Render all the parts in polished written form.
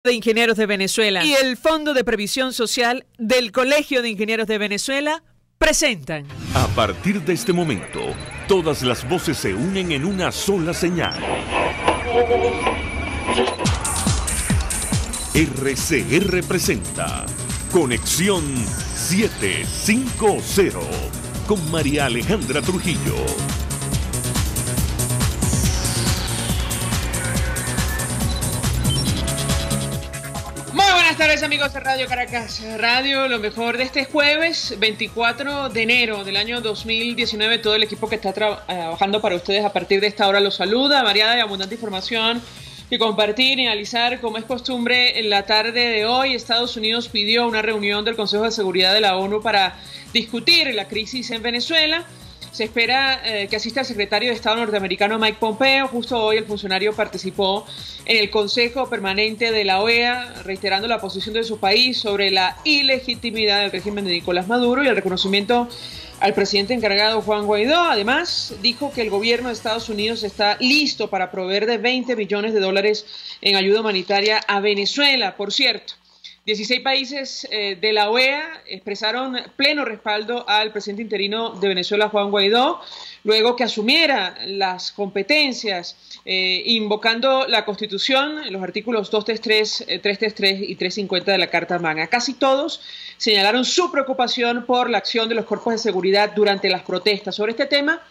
de Ingenieros de Venezuela y el Fondo de Previsión Social del Colegio de Ingenieros de Venezuela presentan. A partir de este momento, todas las voces se unen en una sola señal. RCR presenta Conexión 750 con María Alejandra Trujillo. Buenas tardes, amigos de Radio Caracas Radio, lo mejor de este jueves 24 de enero del año 2019. Todo el equipo que está trabajando para ustedes a partir de esta hora los saluda. Variada y abundante información que compartir y analizar. Como es costumbre, en la tarde de hoy Estados Unidos pidió una reunión del Consejo de Seguridad de la ONU para discutir la crisis en Venezuela. Se espera que asista el secretario de Estado norteamericano Mike Pompeo. Justo hoy el funcionario participó en el Consejo Permanente de la OEA, reiterando la posición de su país sobre la ilegitimidad del régimen de Nicolás Maduro y el reconocimiento al presidente encargado Juan Guaidó. Además, dijo que el gobierno de Estados Unidos está listo para proveer de 20 billones de dólares en ayuda humanitaria a Venezuela. Por cierto, 16 países de la OEA expresaron pleno respaldo al presidente interino de Venezuela, Juan Guaidó, luego que asumiera las competencias, invocando la Constitución, los artículos 233, 333 y 350 de la Carta Magna. Casi todos señalaron su preocupación por la acción de los cuerpos de seguridad durante las protestas. Sobre este tema,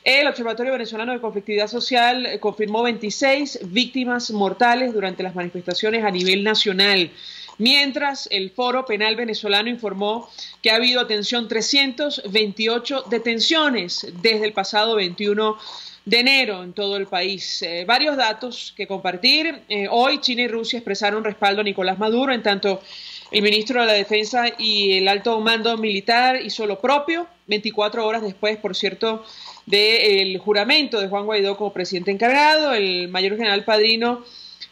el Observatorio Venezolano de Conflictividad Social confirmó 26 víctimas mortales durante las manifestaciones a nivel nacional, mientras el Foro Penal Venezolano informó que ha habido, atención, 328 detenciones desde el pasado 21 de enero en todo el país. Varios datos que compartir. Hoy China y Rusia expresaron respaldo a Nicolás Maduro, en tanto el ministro de la Defensa y el alto mando militar hizo lo propio, 24 horas después, por cierto, del juramento de Juan Guaidó como presidente encargado. El mayor general Padrino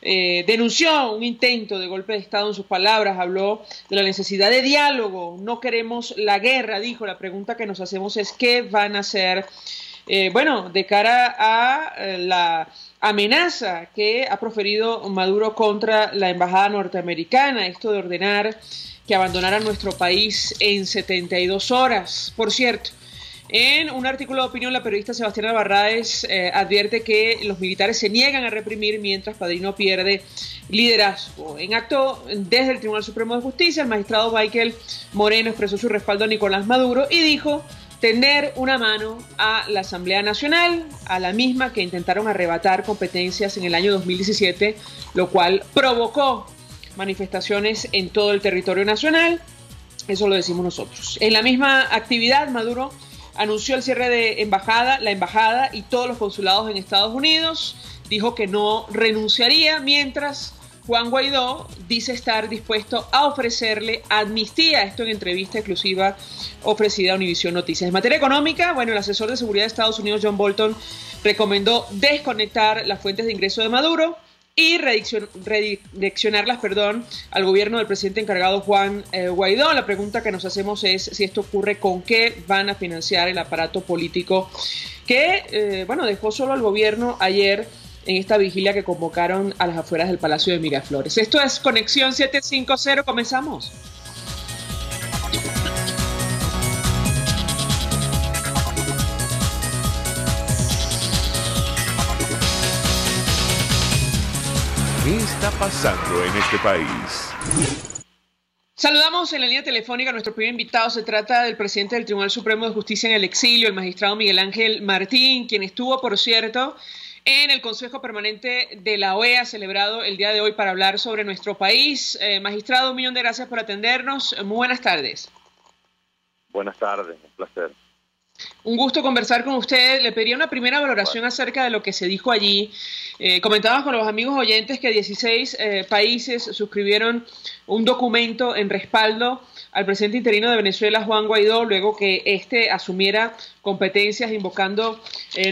denunció un intento de golpe de Estado en sus palabras, habló de la necesidad de diálogo. No queremos la guerra, dijo. La pregunta que nos hacemos es ¿qué van a hacer de cara a la amenaza que ha proferido Maduro contra la embajada norteamericana, esto de ordenar que abandonaran nuestro país en 72 horas? Por cierto, en un artículo de opinión, la periodista Sebastiana Barraez advierte que los militares se niegan a reprimir mientras Padrino pierde liderazgo. En acto desde el Tribunal Supremo de Justicia, el magistrado Michael Moreno expresó su respaldo a Nicolás Maduro y dijo tender una mano a la Asamblea Nacional, a la misma que intentaron arrebatar competencias en el año 2017, lo cual provocó manifestaciones en todo el territorio nacional. Eso lo decimos nosotros. En la misma actividad, Maduro anunció el cierre de la embajada y todos los consulados en Estados Unidos. Dijo que no renunciaría, mientras Juan Guaidó dice estar dispuesto a ofrecerle amnistía. Esto en entrevista exclusiva ofrecida a Univisión Noticias. En materia económica, el asesor de seguridad de Estados Unidos, John Bolton, recomendó desconectar las fuentes de ingreso de Maduro y redireccionarlas al gobierno del presidente encargado Juan Guaidó. La pregunta que nos hacemos es si esto ocurre, con qué van a financiar el aparato político que dejó solo al gobierno ayer en esta vigilia que convocaron a las afueras del Palacio de Miraflores. Esto es Conexión 750, comenzamos. ¿Qué está pasando en este país? Saludamos en la línea telefónica a nuestro primer invitado. Se trata del presidente del Tribunal Supremo de Justicia en el exilio, el magistrado Miguel Ángel Martín, quien estuvo, por cierto, en el Consejo Permanente de la OEA, celebrado el día de hoy para hablar sobre nuestro país. Magistrado, un millón de gracias por atendernos. Muy buenas tardes. Buenas tardes, un placer. Un gusto conversar con usted. Le pediría una primera valoración acerca de lo que se dijo allí. Comentábamos con los amigos oyentes que 16 países suscribieron un documento en respaldo al presidente interino de Venezuela, Juan Guaidó, luego que éste asumiera competencias invocando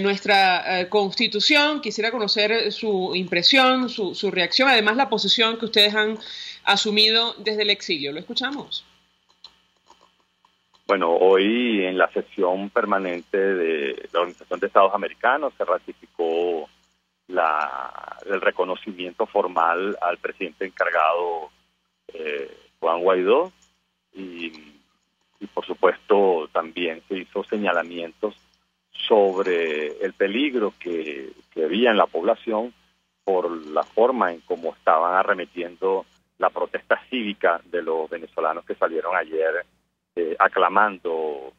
nuestra Constitución. Quisiera conocer su impresión, su reacción, además la posición que ustedes han asumido desde el exilio. ¿Lo escuchamos? Bueno, hoy en la sesión permanente de la Organización de Estados Americanos se ratificó el reconocimiento formal al presidente encargado Juan Guaidó y por supuesto también se hizo señalamientos sobre el peligro que había en la población por la forma en cómo estaban arremetiendo la protesta cívica de los venezolanos que salieron ayer aclamando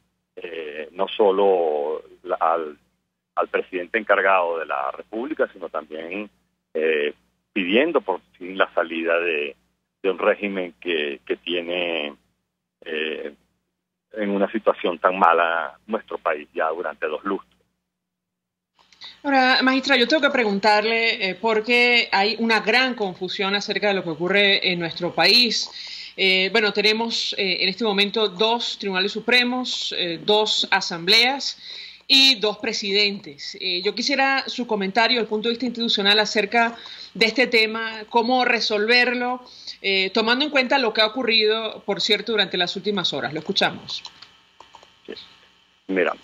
no solo al presidente encargado de la República, sino también pidiendo por fin la salida de un régimen que tiene en una situación tan mala nuestro país ya durante 2 lustros. Ahora, magistra, yo tengo que preguntarle porque hay una gran confusión acerca de lo que ocurre en nuestro país. Bueno, tenemos en este momento 2 tribunales supremos, 2 asambleas y 2 presidentes. Yo quisiera su comentario desde el punto de vista institucional acerca de este tema, cómo resolverlo, tomando en cuenta lo que ha ocurrido, por cierto, durante las últimas horas. Lo escuchamos. Sí. Mira,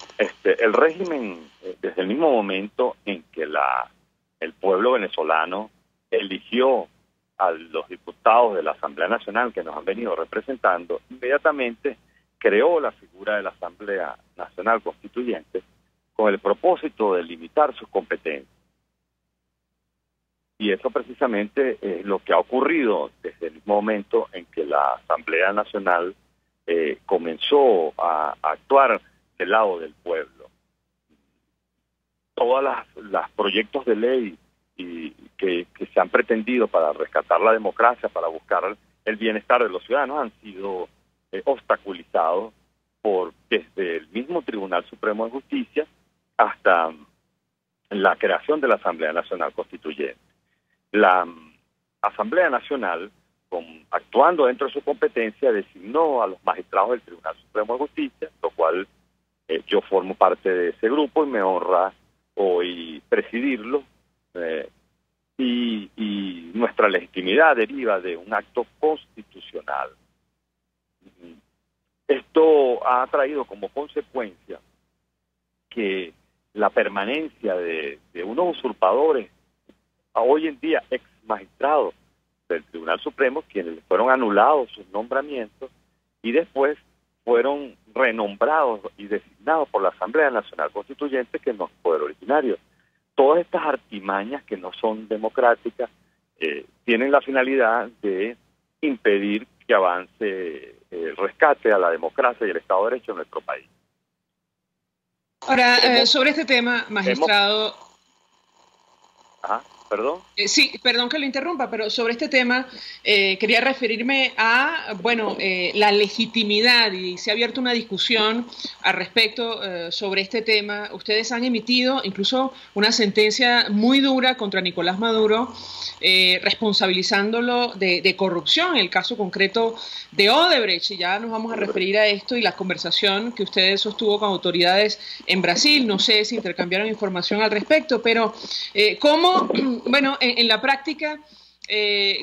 el régimen, desde el mismo momento en que el pueblo venezolano eligió a los diputados de la Asamblea Nacional que nos han venido representando, inmediatamente creó la figura de la Asamblea Nacional Constituyente con el propósito de limitar sus competencias. Y eso precisamente es lo que ha ocurrido desde el mismo momento en que la Asamblea Nacional comenzó a actuar del lado del pueblo. Todos los proyectos de ley que se han pretendido para rescatar la democracia, para buscar el bienestar de los ciudadanos, han sido obstaculizados desde el mismo Tribunal Supremo de Justicia hasta la creación de la Asamblea Nacional Constituyente. La Asamblea Nacional, actuando dentro de su competencia, designó a los magistrados del Tribunal Supremo de Justicia, lo cual yo formo parte de ese grupo y me honra hoy presidirlo, y nuestra legitimidad deriva de un acto constitucional. Esto ha traído como consecuencia que la permanencia de unos usurpadores, hoy en día ex magistrados del Tribunal Supremo, quienes fueron anulados sus nombramientos y después fueron renombrados y designados por la Asamblea Nacional Constituyente, que no es poder originario. Todas estas artimañas que no son democráticas tienen la finalidad de impedir que avance el rescate a la democracia y el Estado de Derecho en nuestro país. Ahora, sobre este tema, magistrado... ¿Perdón? Sí, perdón que lo interrumpa, pero sobre este tema quería referirme a, bueno, la legitimidad, y se ha abierto una discusión al respecto sobre este tema. Ustedes han emitido incluso una sentencia muy dura contra Nicolás Maduro, responsabilizándolo de corrupción, en el caso concreto de Odebrecht, y ya nos vamos a referir a esto y la conversación que ustedes sostuvo con autoridades en Brasil. No sé si intercambiaron información al respecto, pero ¿cómo, bueno, en la práctica,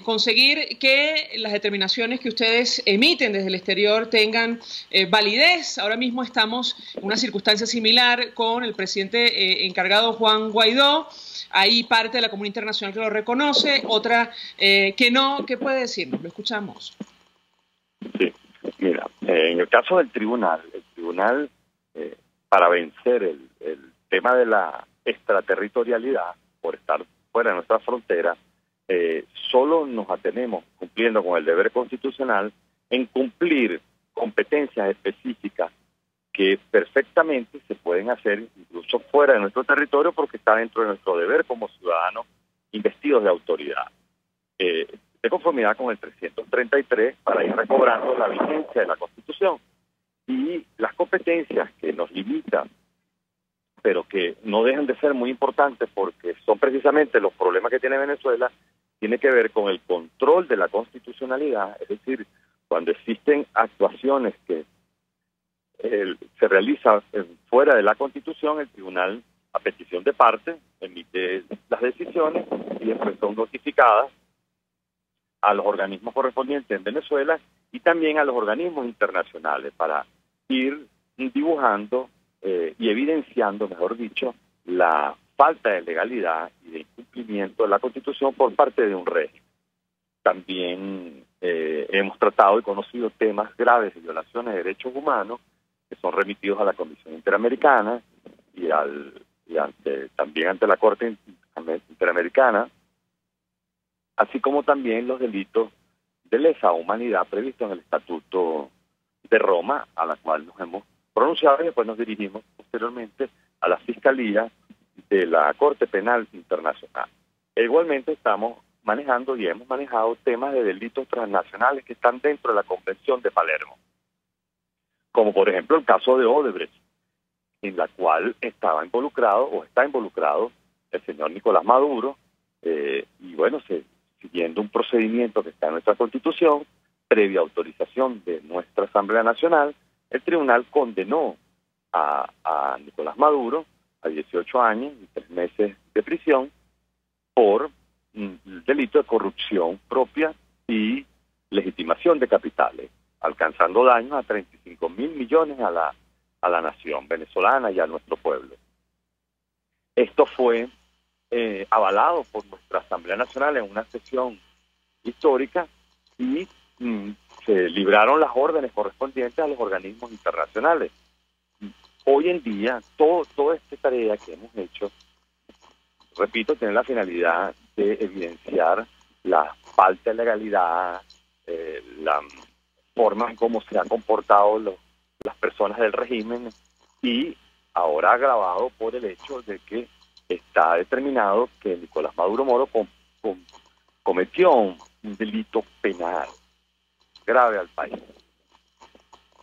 conseguir que las determinaciones que ustedes emiten desde el exterior tengan validez? Ahora mismo estamos en una circunstancia similar con el presidente encargado Juan Guaidó. Hay parte de la comunidad internacional que lo reconoce, otra que no. ¿Qué puede decirnos? Lo escuchamos. Sí, mira, en el caso del tribunal, para vencer el tema de la extraterritorialidad, por estar fuera de nuestra frontera, solo nos atenemos, cumpliendo con el deber constitucional, en cumplir competencias específicas que perfectamente se pueden hacer incluso fuera de nuestro territorio, porque está dentro de nuestro deber como ciudadanos investidos de autoridad. De conformidad con el 333, para ir recobrando la vigencia de la Constitución. Y las competencias que nos limitan, pero que no dejan de ser muy importantes porque son precisamente los problemas que tiene Venezuela, tiene que ver con el control de la constitucionalidad, es decir, cuando existen actuaciones que se realizan fuera de la Constitución, el tribunal, a petición de parte, emite las decisiones y después son notificadas a los organismos correspondientes en Venezuela y también a los organismos internacionales para ir dibujando y evidenciando, mejor dicho, la falta de legalidad y de incumplimiento incumplimiento de la Constitución por parte de un régimen. También hemos tratado y conocido temas graves de violaciones de derechos humanos que son remitidos a la Comisión Interamericana y también ante la Corte Interamericana, así como también los delitos de lesa humanidad previstos en el Estatuto de Roma, a la cual nos hemos pronunciado y después nos dirigimos posteriormente a la Fiscalía de la Corte Penal Internacional. E igualmente estamos manejando y hemos manejado temas de delitos transnacionales que están dentro de la Convención de Palermo, como por ejemplo el caso de Odebrecht, en la cual estaba involucrado o está involucrado el señor Nicolás Maduro, y bueno, siguiendo un procedimiento que está en nuestra Constitución, previa autorización de nuestra Asamblea Nacional, el tribunal condenó a Nicolás Maduro a 18 años y 3 meses de prisión por el delito de corrupción propia y legitimación de capitales, alcanzando daños a 35.000 millones a la nación venezolana y a nuestro pueblo. Esto fue avalado por nuestra Asamblea Nacional en una sesión histórica y se libraron las órdenes correspondientes a los organismos internacionales. Hoy en día, toda esta tarea que hemos hecho, repito, tiene la finalidad de evidenciar la falta de legalidad, la forma en cómo se han comportado las personas del régimen y ahora agravado por el hecho de que está determinado que Nicolás Maduro Moro cometió un delito penal grave al país.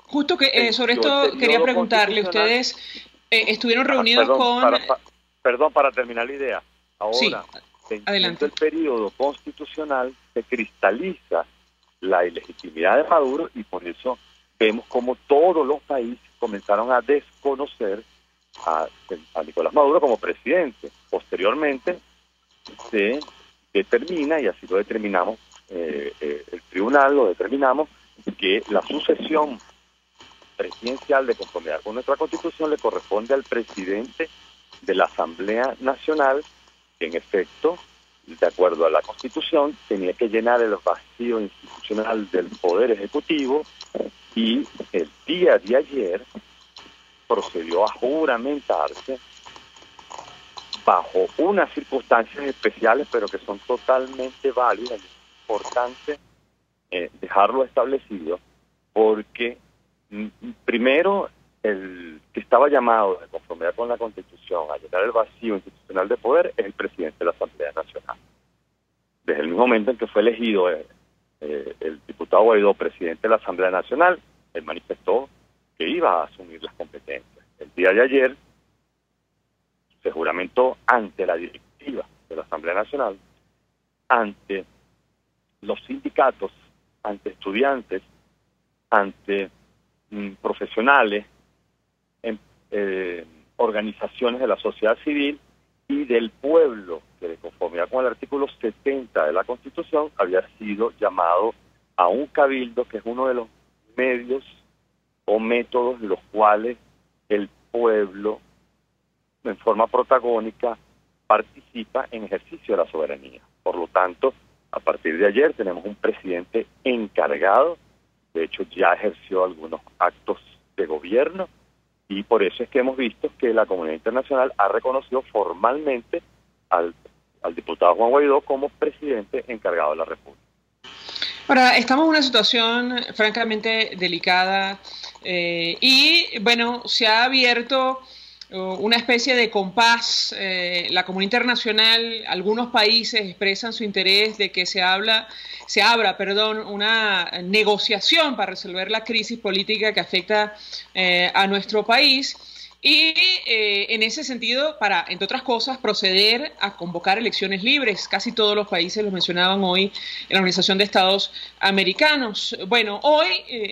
Justo que sobre esto quería preguntarle, ustedes estuvieron reunidos para terminar la idea. Ahora, sí, adelante. El periodo constitucional se cristaliza la ilegitimidad de Maduro y por eso vemos como todos los países comenzaron a desconocer a Nicolás Maduro como presidente. Posteriormente se determina, y así lo determinamos, el tribunal lo determinamos, que la sucesión presidencial de conformidad con nuestra Constitución le corresponde al presidente de la Asamblea Nacional, que en efecto, de acuerdo a la Constitución, tenía que llenar el vacío institucional del Poder Ejecutivo y el día de ayer procedió a juramentarse bajo unas circunstancias especiales, pero que son totalmente válidas. Es importante dejarlo establecido porque primero, el que estaba llamado de conformidad con la Constitución a llenar el vacío institucional de poder es el presidente de la Asamblea Nacional. Desde el mismo momento en que fue elegido el diputado Guaidó presidente de la Asamblea Nacional, él manifestó que iba a asumir las competencias. El día de ayer se juramentó ante la directiva de la Asamblea Nacional, ante los sindicatos, ante estudiantes, ante profesionales, organizaciones de la sociedad civil y del pueblo, que de conformidad con el artículo 70 de la Constitución había sido llamado a un cabildo, que es uno de los medios o métodos en los cuales el pueblo en forma protagónica participa en ejercicio de la soberanía. Por lo tanto, a partir de ayer tenemos un presidente encargado, de hecho ya ejerció algunos actos de gobierno y por eso es que hemos visto que la comunidad internacional ha reconocido formalmente al diputado Juan Guaidó como presidente encargado de la República. Ahora, estamos en una situación francamente delicada y, bueno, se ha abierto una especie de compás. La comunidad internacional, algunos países expresan su interés de que se abra una negociación para resolver la crisis política que afecta a nuestro país. Y en ese sentido, para, entre otras cosas, proceder a convocar elecciones libres. Casi todos los países lo mencionaban hoy en la Organización de Estados Americanos. Bueno, hoy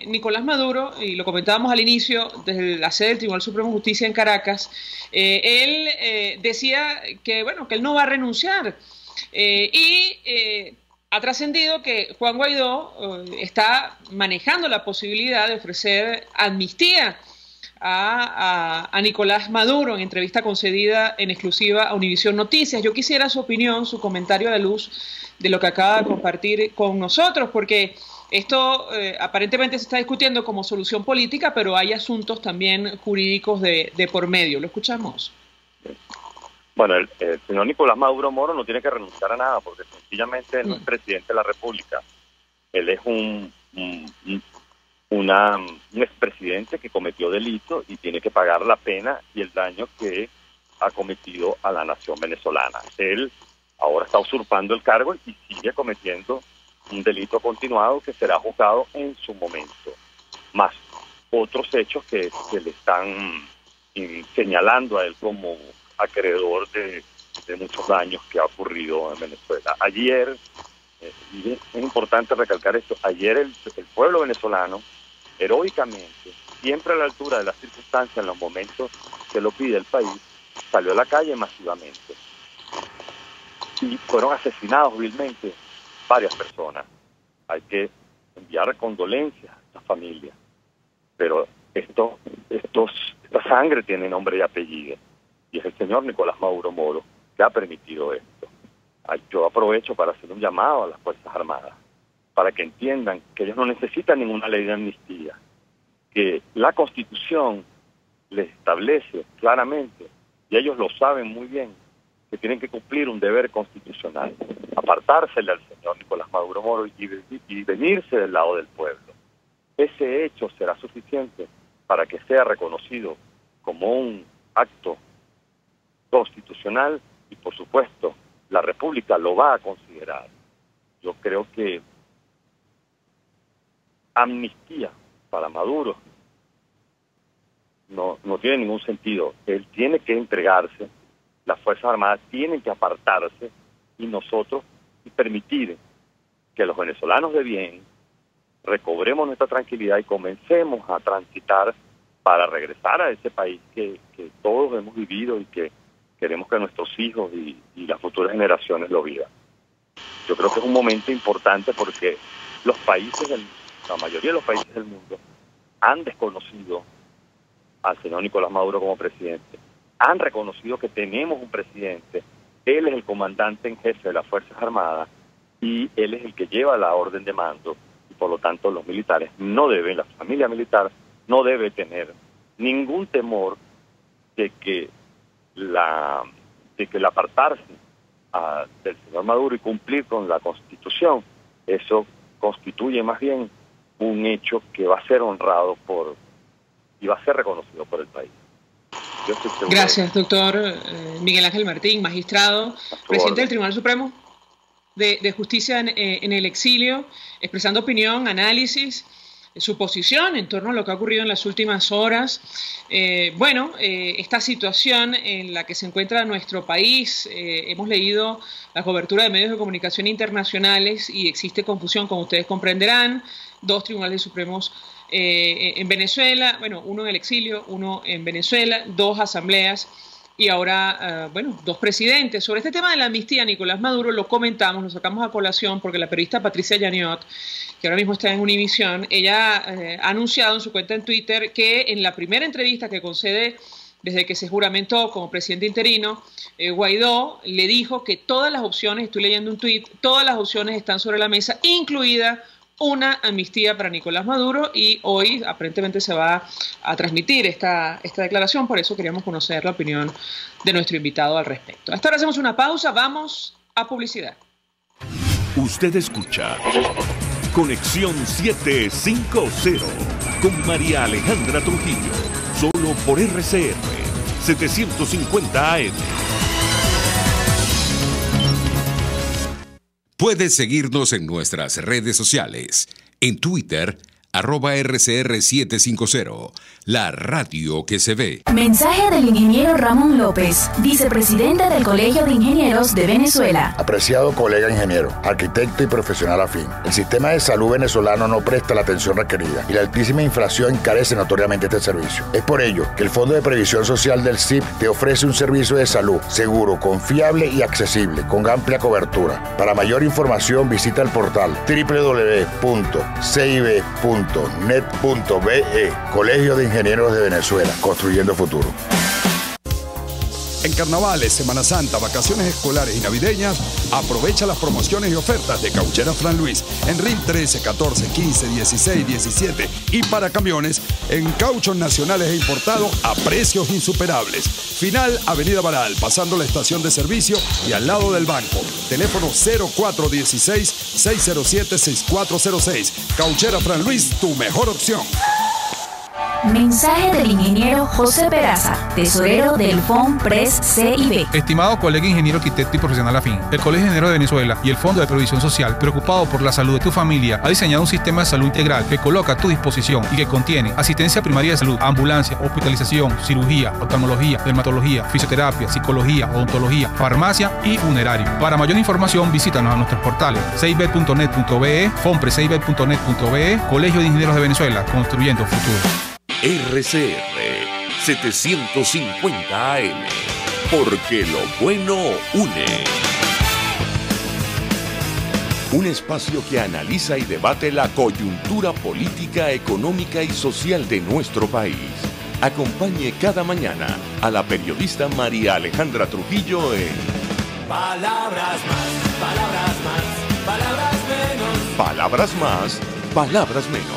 Nicolás Maduro, y lo comentábamos al inicio, desde la sede del Tribunal Supremo de Justicia en Caracas, él decía que, bueno, que él no va a renunciar. Ha trascendido que Juan Guaidó está manejando la posibilidad de ofrecer amnistía a Nicolás Maduro en entrevista concedida en exclusiva a Univisión Noticias. Yo quisiera su opinión, su comentario a la luz de lo que acaba de compartir con nosotros, porque esto aparentemente se está discutiendo como solución política, pero hay asuntos también jurídicos de por medio. ¿Lo escuchamos? Bueno, el señor Nicolás Maduro Moro no tiene que renunciar a nada, porque sencillamente no es presidente de la República. Él es un expresidente que cometió delito y tiene que pagar la pena y el daño que ha cometido a la nación venezolana. Él ahora está usurpando el cargo y sigue cometiendo un delito continuado que será juzgado en su momento, más otros hechos que le están señalando a él como acreedor de muchos daños que ha ocurrido en Venezuela. Ayer, y es importante recalcar esto, ayer el pueblo venezolano heroicamente, siempre a la altura de las circunstancias, en los momentos que lo pide el país, salió a la calle masivamente y fueron asesinados vilmente varias personas. Hay que enviar condolencias a estas familias, pero esta sangre tiene nombre y apellido, y es el señor Nicolás Maduro Moro que ha permitido esto. Yo aprovecho para hacer un llamado a las Fuerzas Armadas, para que entiendan que ellos no necesitan ninguna ley de amnistía, que la Constitución les establece claramente, y ellos lo saben muy bien, que tienen que cumplir un deber constitucional, apartársele al señor Nicolás Maduro Moro y venirse del lado del pueblo. Ese hecho será suficiente para que sea reconocido como un acto constitucional y, por supuesto, la República lo va a considerar. Yo creo que amnistía para Maduro no tiene ningún sentido. Él tiene que entregarse, las Fuerzas Armadas tienen que apartarse y nosotros permitir que los venezolanos de bien recobremos nuestra tranquilidad y comencemos a transitar para regresar a ese país que todos hemos vivido y que queremos que nuestros hijos y las futuras generaciones lo vivan. Yo creo que es un momento importante porque la mayoría de los países del mundo han desconocido al señor Nicolás Maduro como presidente, han reconocido que tenemos un presidente, él es el comandante en jefe de las Fuerzas Armadas y él es el que lleva la orden de mando, y por lo tanto los militares la familia militar no debe tener ningún temor de que el apartarse del señor Maduro y cumplir con la Constitución, eso constituye más bien un hecho que va a ser honrado y va a ser reconocido por el país. Yo estoy seguro. Gracias, doctor Miguel Ángel Martín, magistrado, presidente del Tribunal Supremo de Justicia en el exilio, expresando opinión, análisis, su posición en torno a lo que ha ocurrido en las últimas horas. Esta situación en la que se encuentra nuestro país, hemos leído la cobertura de medios de comunicación internacionales y existe confusión, como ustedes comprenderán. 2 tribunales supremos en Venezuela, uno en el exilio, uno en Venezuela, 2 asambleas y ahora, 2 presidentes. Sobre este tema de la amnistía, Nicolás Maduro, lo comentamos, lo sacamos a colación porque la periodista Patricia Yaniot, que ahora mismo está en Univisión, ella ha anunciado en su cuenta en Twitter que en la primera entrevista que concede desde que se juramentó como presidente interino, Guaidó le dijo que todas las opciones, estoy leyendo un tuit, todas las opciones están sobre la mesa, incluida una amnistía para Nicolás Maduro, y hoy aparentemente se va a transmitir esta declaración, por eso queríamos conocer la opinión de nuestro invitado al respecto. Hasta ahora hacemos una pausa, vamos a publicidad. Usted escucha Conexión 750 con María Alejandra Trujillo, solo por RCR 750 AM. Puedes seguirnos en nuestras redes sociales. En Twitter, @RCR750, la radio que se ve. Mensaje del ingeniero Ramón López, vicepresidente del Colegio de Ingenieros de Venezuela. Apreciado colega ingeniero, arquitecto y profesional afín, el sistema de salud venezolano no presta la atención requerida y la altísima inflación encarece notoriamente este servicio. Es por ello que el Fondo de Previsión Social del CIP te ofrece un servicio de salud seguro, confiable y accesible, con amplia cobertura. Para mayor información visita el portal www.cib.gov.do cib.net.be. Colegio de Ingenieros de Venezuela, construyendo futuro. En carnavales, Semana Santa, vacaciones escolares y navideñas, aprovecha las promociones y ofertas de Cauchera Fran Luis en RIM 13, 14, 15, 16, 17 y para camiones en cauchos nacionales e importados a precios insuperables. Final Avenida Baral, pasando la estación de servicio y al lado del banco. Teléfono 0416-607-6406. Cauchera Fran Luis, tu mejor opción. Mensaje del ingeniero José Peraza, tesorero del FONPRES CIB. Estimado colega ingeniero, arquitecto y profesional afín, el Colegio de Ingenieros de Venezuela y el Fondo de Previsión Social, preocupado por la salud de tu familia, ha diseñado un sistema de salud integral que coloca a tu disposición y que contiene asistencia primaria de salud, ambulancia, hospitalización, cirugía, oftalmología, dermatología, fisioterapia, psicología, odontología, farmacia y funerario. Para mayor información, visítanos a nuestros portales cib.net.be, fonprescib.net.be, Colegio de Ingenieros de Venezuela, construyendo futuro. RCR 750 AM, porque lo bueno une. Un espacio que analiza y debate la coyuntura política, económica y social de nuestro país. Acompañe cada mañana a la periodista María Alejandra Trujillo en Palabras más, palabras más, palabras menos. Palabras más, palabras menos.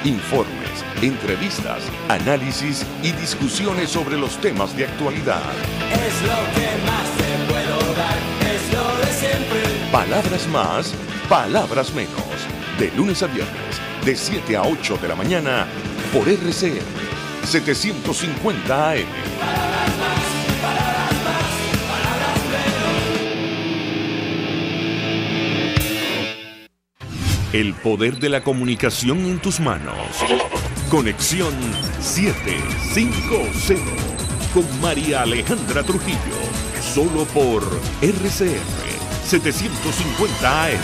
Informes, entrevistas, análisis y discusiones sobre los temas de actualidad. Es lo que más te puedo dar, es lo de siempre. Palabras más, palabras menos. De lunes a viernes, de 7 a 8 de la mañana, por RCR 750 AM. Palabras más, palabras más, palabras menos. El poder de la comunicación en tus manos. Conexión 750 con María Alejandra Trujillo. Solo por RCR 750 AM.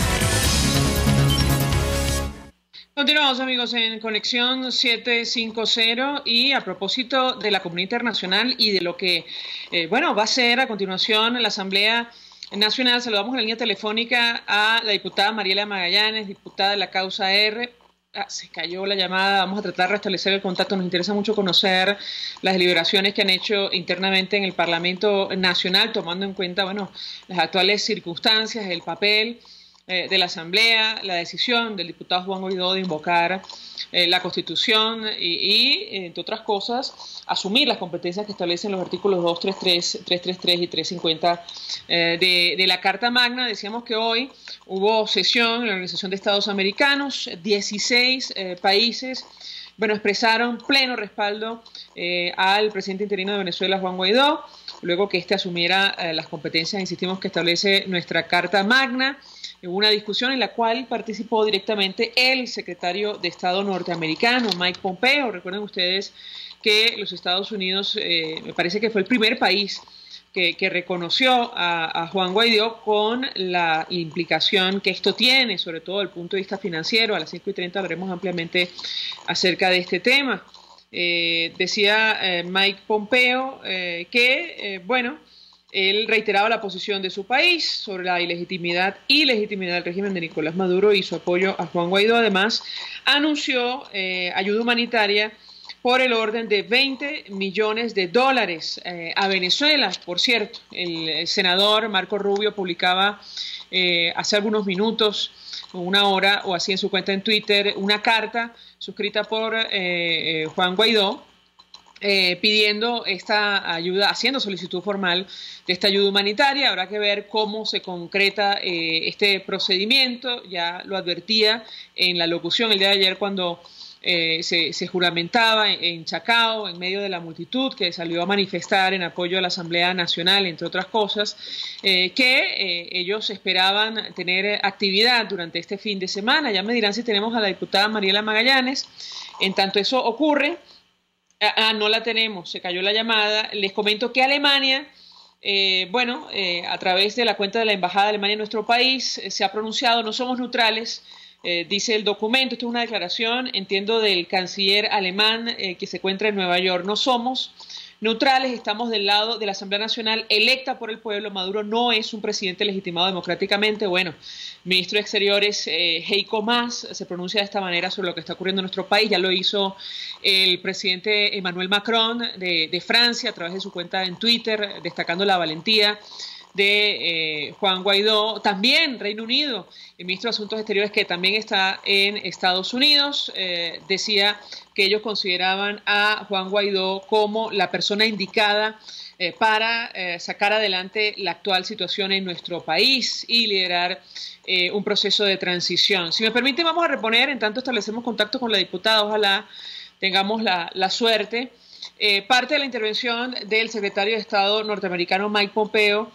Continuamos, amigos, en Conexión 750 y a propósito de la comunidad internacional y de lo que, va a ser a continuación la Asamblea Nacional. Saludamos en la línea telefónica a la diputada Mariela Magallanes, diputada de la Causa R. Se cayó la llamada, vamos a tratar de restablecer el contacto. Nos interesa mucho conocer las deliberaciones que han hecho internamente en el Parlamento Nacional, tomando en cuenta, las actuales circunstancias, el papel de la Asamblea, la decisión del diputado Juan Guaidó de invocar la Constitución y, entre otras cosas, asumir las competencias que establecen los artículos 233, 333 y 350 de la Carta Magna. Decíamos que hoy hubo sesión en la Organización de Estados Americanos, 16 países expresaron pleno respaldo al presidente interino de Venezuela, Juan Guaidó, luego que éste asumiera las competencias, insistimos, que establece nuestra Carta Magna. Una discusión en la cual participó directamente el secretario de Estado norteamericano, Mike Pompeo. Recuerden ustedes que los Estados Unidos, me parece que fue el primer país que reconoció a Juan Guaidó, con la implicación que esto tiene, sobre todo desde el punto de vista financiero. A las 5:30 hablaremos ampliamente acerca de este tema. Decía Mike Pompeo que, él reiteraba la posición de su país sobre la ilegitimidad y legitimidad del régimen de Nicolás Maduro y su apoyo a Juan Guaidó. Además, anunció ayuda humanitaria por el orden de $20 millones a Venezuela. Por cierto, el senador Marco Rubio publicaba hace algunos minutos, una hora o así, en su cuenta en Twitter, una carta suscrita por Juan Guaidó, pidiendo esta ayuda, haciendo solicitud formal de esta ayuda humanitaria. Habrá que ver cómo se concreta este procedimiento. Ya lo advertía en la locución el día de ayer cuando se juramentaba en Chacao, en medio de la multitud que salió a manifestar en apoyo a la Asamblea Nacional, entre otras cosas, que ellos esperaban tener actividad durante este fin de semana. Ya me dirán si tenemos a la diputada Mariela Magallanes. En tanto eso ocurre, no la tenemos, se cayó la llamada. Les comento que Alemania, a través de la cuenta de la Embajada de Alemania en nuestro país, se ha pronunciado: no somos neutrales, dice el documento. Esto es una declaración, entiendo, del canciller alemán que se encuentra en Nueva York. No somos neutrales, estamos del lado de la Asamblea Nacional electa por el pueblo. Maduro no es un presidente legitimado democráticamente. ministro de Exteriores, Heiko Maas, se pronuncia de esta manera sobre lo que está ocurriendo en nuestro país. Ya lo hizo el presidente Emmanuel Macron de Francia a través de su cuenta en Twitter, destacando la valentía de Juan Guaidó. También Reino Unido, el ministro de Asuntos Exteriores, que también está en Estados Unidos, decía que ellos consideraban a Juan Guaidó como la persona indicada para sacar adelante la actual situación en nuestro país y liderar un proceso de transición. Si me permite, vamos a reponer, en tanto establecemos contacto con la diputada, ojalá tengamos la suerte, parte de la intervención del secretario de Estado norteamericano Mike Pompeo,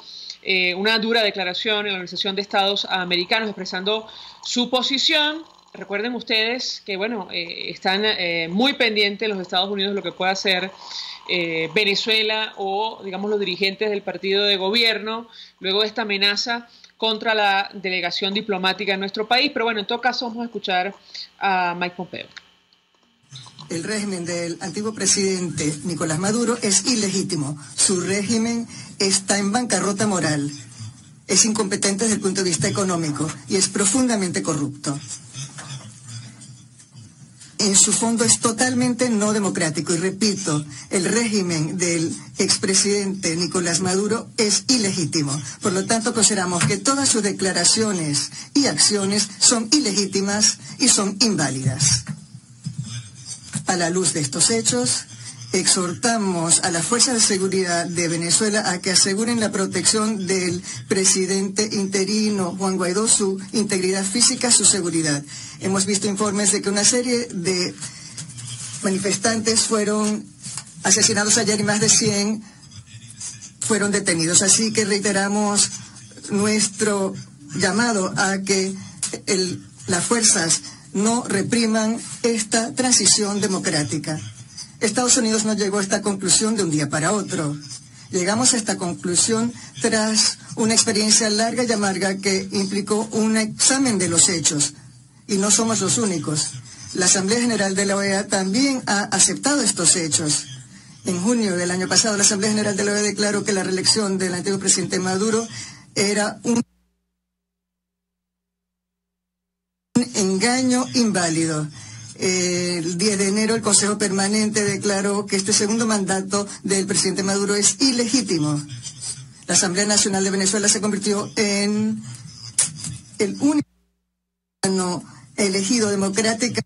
una dura declaración en la Organización de Estados Americanos expresando su posición. Recuerden ustedes que, bueno, están muy pendientes los Estados Unidos de lo que pueda hacer Venezuela o, digamos, los dirigentes del partido de gobierno luego de esta amenaza contra la delegación diplomática en nuestro país. Pero bueno, en todo caso vamos a escuchar a Mike Pompeo. El régimen del antiguo presidente Nicolás Maduro es ilegítimo. Su régimen está en bancarrota moral, es incompetente desde el punto de vista económico y es profundamente corrupto. En su fondo es totalmente no democrático y repito, el régimen del expresidente Nicolás Maduro es ilegítimo. Por lo tanto, consideramos que todas sus declaraciones y acciones son ilegítimas y son inválidas. A la luz de estos hechos, exhortamos a las fuerzas de seguridad de Venezuela a que aseguren la protección del presidente interino Juan Guaidó, su integridad física, su seguridad. Hemos visto informes de que una serie de manifestantes fueron asesinados ayer y más de 100 fueron detenidos. Así que reiteramos nuestro llamado a que las fuerzas no repriman esta transición democrática. Estados Unidos no llegó a esta conclusión de un día para otro. Llegamos a esta conclusión tras una experiencia larga y amarga que implicó un examen de los hechos. Y no somos los únicos. La Asamblea General de la OEA también ha aceptado estos hechos. En junio del año pasado, la Asamblea General de la OEA declaró que la reelección del antiguo presidente Maduro era un engaño inválido. El 10 de enero el Consejo Permanente declaró que este segundo mandato del presidente Maduro es ilegítimo. La Asamblea Nacional de Venezuela se convirtió en el único órgano elegido democráticamente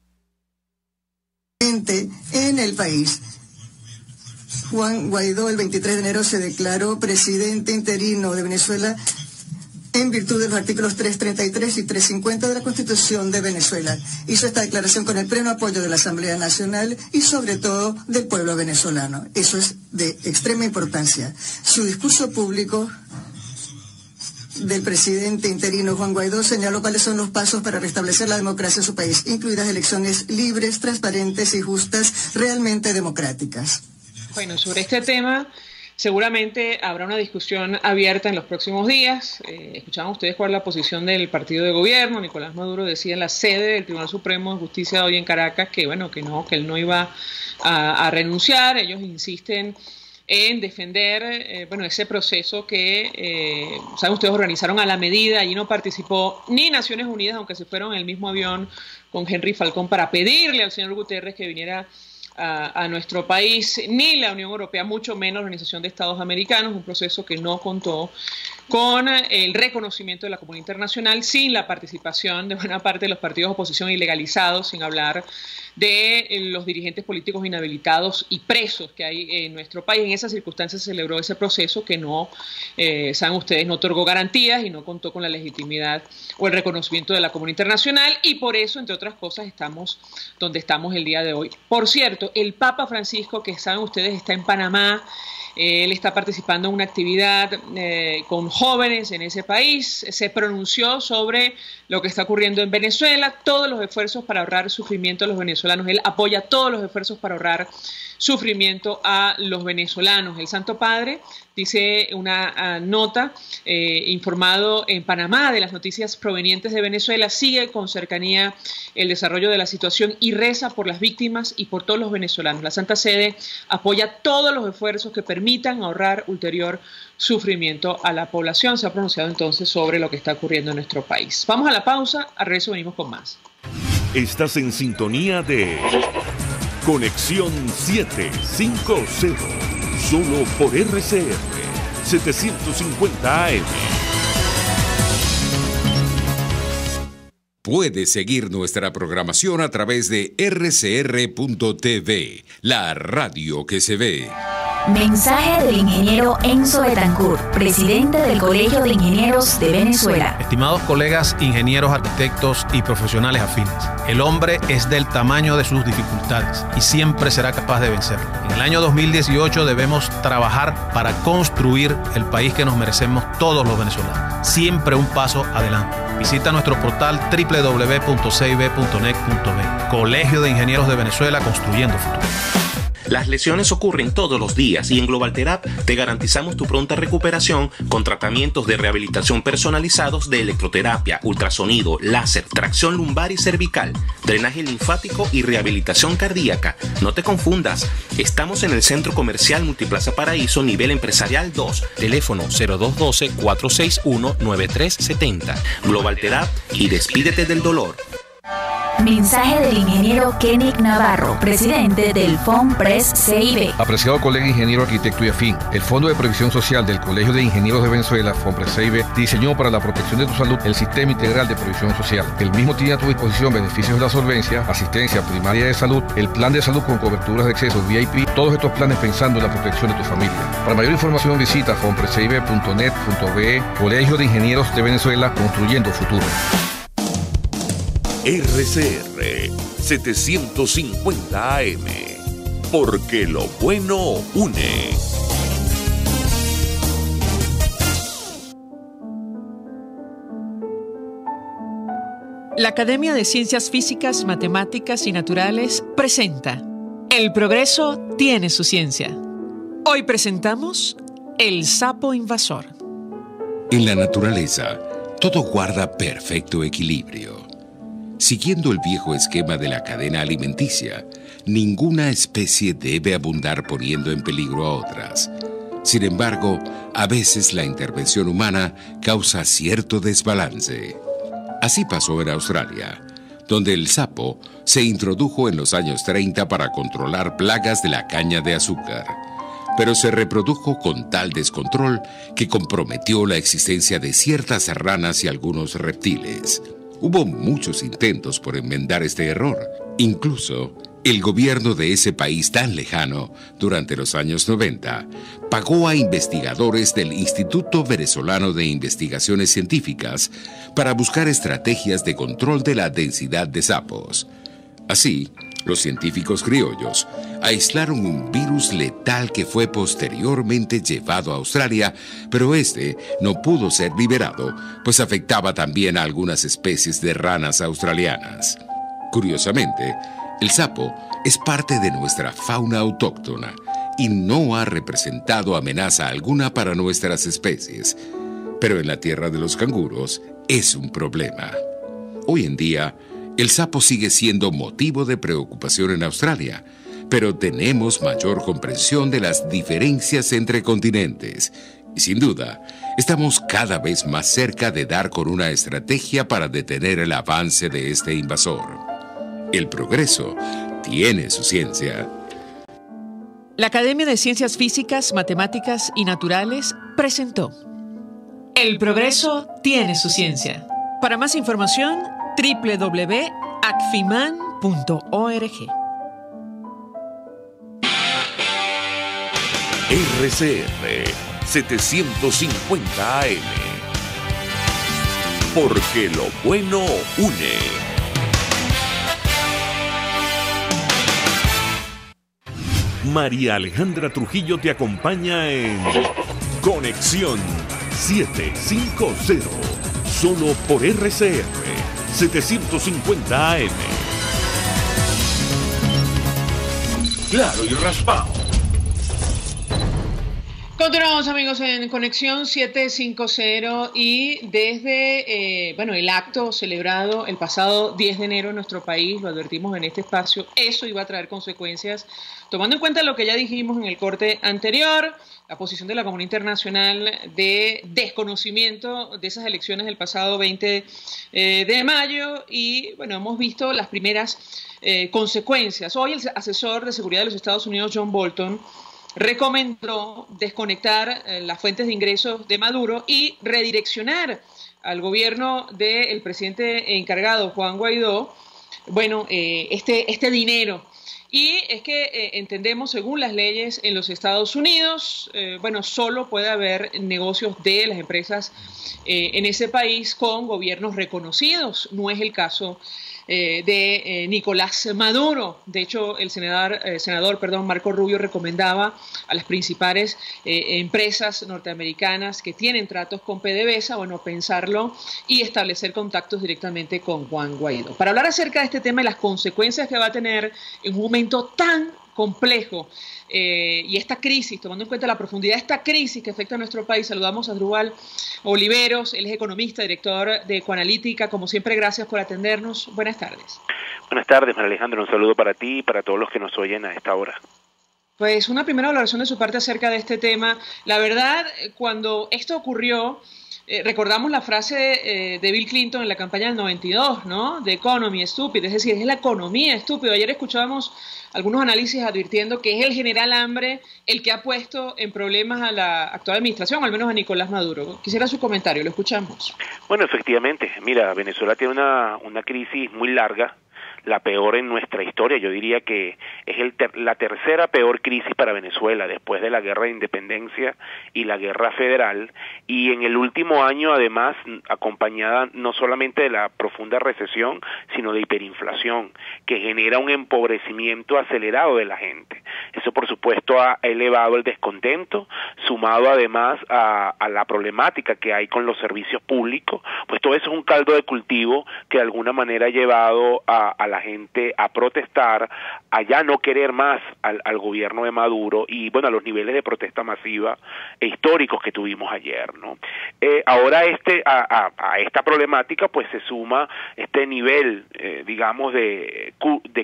en el país. Juan Guaidó el 23 de enero se declaró presidente interino de Venezuela en virtud de los artículos 333 y 350 de la Constitución de Venezuela. Hizo esta declaración con el pleno apoyo de la Asamblea Nacional y sobre todo del pueblo venezolano. Eso es de extrema importancia. Su discurso público del presidente interino Juan Guaidó señaló cuáles son los pasos para restablecer la democracia en su país, incluidas elecciones libres, transparentes y justas, realmente democráticas. Bueno, sobre este tema seguramente habrá una discusión abierta en los próximos días. Escuchaban ustedes cuál es la posición del partido de gobierno. Nicolás Maduro decía en la sede del Tribunal Supremo de Justicia hoy en Caracas que bueno, que él no iba a renunciar. Ellos insisten en defender ese proceso que, saben ustedes, organizaron a la medida. Allí no participó ni Naciones Unidas, aunque se fueron en el mismo avión con Henry Falcón para pedirle al señor Guterres que viniera a nuestro país, ni la Unión Europea, mucho menos la Organización de Estados Americanos, un proceso que no contó con el reconocimiento de la comunidad internacional, sin la participación de buena parte de los partidos de oposición ilegalizados, sin hablar de los dirigentes políticos inhabilitados y presos que hay en nuestro país. En esas circunstancias se celebró ese proceso que no, saben ustedes, no otorgó garantías y no contó con la legitimidad o el reconocimiento de la comunidad internacional, y por eso, entre otras cosas, estamos donde estamos el día de hoy. Por cierto, el Papa Francisco, que saben ustedes, está en Panamá. Él está participando en una actividad con jóvenes en ese país. Se pronunció sobre lo que está ocurriendo en Venezuela, todos los esfuerzos para ahorrar sufrimiento a los venezolanos. Él apoya todos los esfuerzos para ahorrar sufrimiento a los venezolanos. El Santo Padre Dice una nota informado en Panamá de las noticias provenientes de Venezuela, sigue con cercanía el desarrollo de la situación y reza por las víctimas y por todos los venezolanos. La Santa Sede apoya todos los esfuerzos que permitan ahorrar ulterior sufrimiento a la población. Se ha pronunciado entonces sobre lo que está ocurriendo en nuestro país. Vamos a la pausa, al regreso venimos con más. Estás en sintonía de Conexión 750, solo por RCR 750 AM. Puedes seguir nuestra programación a través de rcr.tv, la radio que se ve. Mensaje del ingeniero Enzo Betancourt, presidente del Colegio de Ingenieros de Venezuela. Estimados colegas, ingenieros, arquitectos y profesionales afines, el hombre es del tamaño de sus dificultades y siempre será capaz de vencerlo. En el año 2018 debemos trabajar para construir el país que nos merecemos todos los venezolanos. Siempre un paso adelante. Visita nuestro portal www.cib.net.be. Colegio de Ingenieros de Venezuela, construyendo futuro. Las lesiones ocurren todos los días y en GlobalTherap te garantizamos tu pronta recuperación con tratamientos de rehabilitación personalizados de electroterapia, ultrasonido, láser, tracción lumbar y cervical, drenaje linfático y rehabilitación cardíaca. No te confundas, estamos en el Centro Comercial Multiplaza Paraíso, nivel empresarial 2, teléfono 0212-461-9370. GlobalTherap y despídete del dolor. Mensaje del ingeniero Kenick Navarro, presidente del FONPRES CIB. Apreciado colega ingeniero, arquitecto y afín, el Fondo de Previsión Social del Colegio de Ingenieros de Venezuela, FONPRES CIB, diseñó para la protección de tu salud el Sistema Integral de Previsión Social. El mismo tiene a tu disposición beneficios de la solvencia, asistencia primaria de salud, el plan de salud con coberturas de acceso VIP, todos estos planes pensando en la protección de tu familia. Para mayor información visita fonprescib.net.be. Colegio de Ingenieros de Venezuela, construyendo futuro. RCR 750 AM, porque lo bueno une. La Academia de Ciencias Físicas, Matemáticas y Naturales presenta El progreso tiene su ciencia. Hoy presentamos El sapo invasor. En la naturaleza, todo guarda perfecto equilibrio. Siguiendo el viejo esquema de la cadena alimenticia, ninguna especie debe abundar poniendo en peligro a otras. Sin embargo, a veces la intervención humana causa cierto desbalance. Así pasó en Australia, donde el sapo se introdujo en los años 30 para controlar plagas de la caña de azúcar, pero se reprodujo con tal descontrol que comprometió la existencia de ciertas ranas y algunos reptiles. Hubo muchos intentos por enmendar este error. Incluso, el gobierno de ese país tan lejano, durante los años 90, pagó a investigadores del Instituto Venezolano de Investigaciones Científicas para buscar estrategias de control de la densidad de sapos. Así, los científicos criollos aislaron un virus letal que fue posteriormente llevado a Australia, pero este no pudo ser liberado, pues afectaba también a algunas especies de ranas australianas. Curiosamente, el sapo es parte de nuestra fauna autóctona y no ha representado amenaza alguna para nuestras especies. Pero en la tierra de los canguros es un problema. Hoy en día, el sapo sigue siendo motivo de preocupación en Australia, pero tenemos mayor comprensión de las diferencias entre continentes. Y sin duda, estamos cada vez más cerca de dar con una estrategia para detener el avance de este invasor. El progreso tiene su ciencia. La Academia de Ciencias Físicas, Matemáticas y Naturales presentó El progreso tiene su ciencia. Para más información, www.acfiman.org. RCR 750 AM, porque lo bueno une. María Alejandra Trujillo te acompaña en Conexión 750, solo por RCR 750 AM. Claro y raspado. Continuamos, amigos, en Conexión 750 y desde el acto celebrado el pasado 10 de enero en nuestro país, lo advertimos en este espacio, eso iba a traer consecuencias, tomando en cuenta lo que ya dijimos en el corte anterior, la posición de la comunidad internacional de desconocimiento de esas elecciones del pasado 20 de mayo y, bueno, hemos visto las primeras consecuencias. Hoy el asesor de seguridad de los Estados Unidos, John Bolton, recomendó desconectar las fuentes de ingresos de Maduro y redireccionar al gobierno del presidente encargado, Juan Guaidó, este dinero. Y es que entendemos, según las leyes en los Estados Unidos, solo puede haber negocios de las empresas en ese país con gobiernos reconocidos. No es el caso de Nicolás Maduro. De hecho, el senador Marco Rubio recomendaba a las principales empresas norteamericanas que tienen tratos con PDVSA, pensarlo y establecer contactos directamente con Juan Guaidó. Para hablar acerca de este tema y las consecuencias que va a tener en un momento tan complejo y esta crisis, tomando en cuenta la profundidad de esta crisis que afecta a nuestro país, saludamos a Asdrúbal Oliveros, él es economista, director de Ecoanalítica. Como siempre, gracias por atendernos. Buenas tardes. Buenas tardes, María Alejandra, un saludo para ti y para todos los que nos oyen a esta hora. Pues una primera valoración de su parte acerca de este tema. La verdad, cuando esto ocurrió, recordamos la frase de Bill Clinton en la campaña del 92, ¿no? The economy is stupid, es decir, es la economía estúpida. Ayer escuchábamos algunos análisis advirtiendo que es el general hambre el que ha puesto en problemas a la actual administración, al menos a Nicolás Maduro. Quisiera su comentario, lo escuchamos. Bueno, efectivamente, mira, Venezuela tiene una crisis muy larga, la peor en nuestra historia. Yo diría que es la tercera peor crisis para Venezuela después de la guerra de independencia y la guerra federal, y en el último año además acompañada no solamente de la profunda recesión, sino de hiperinflación, que genera un empobrecimiento acelerado de la gente. Eso por supuesto ha elevado el descontento, sumado además a la problemática que hay con los servicios públicos. Pues todo eso es un caldo de cultivo que de alguna manera ha llevado a la gente a protestar, a ya no querer más al gobierno de Maduro y a los niveles de protesta masiva e históricos que tuvimos ayer, ¿no? Ahora a esta problemática pues se suma este nivel digamos de